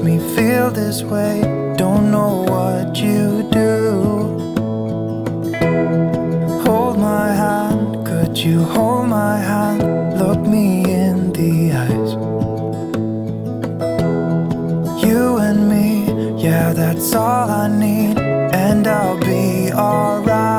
me feel this way. Don't know what you do. Hold my hand, could you hold my hand? Look me in the eyes. You and me, yeah, that's all I need, and I'll be alright.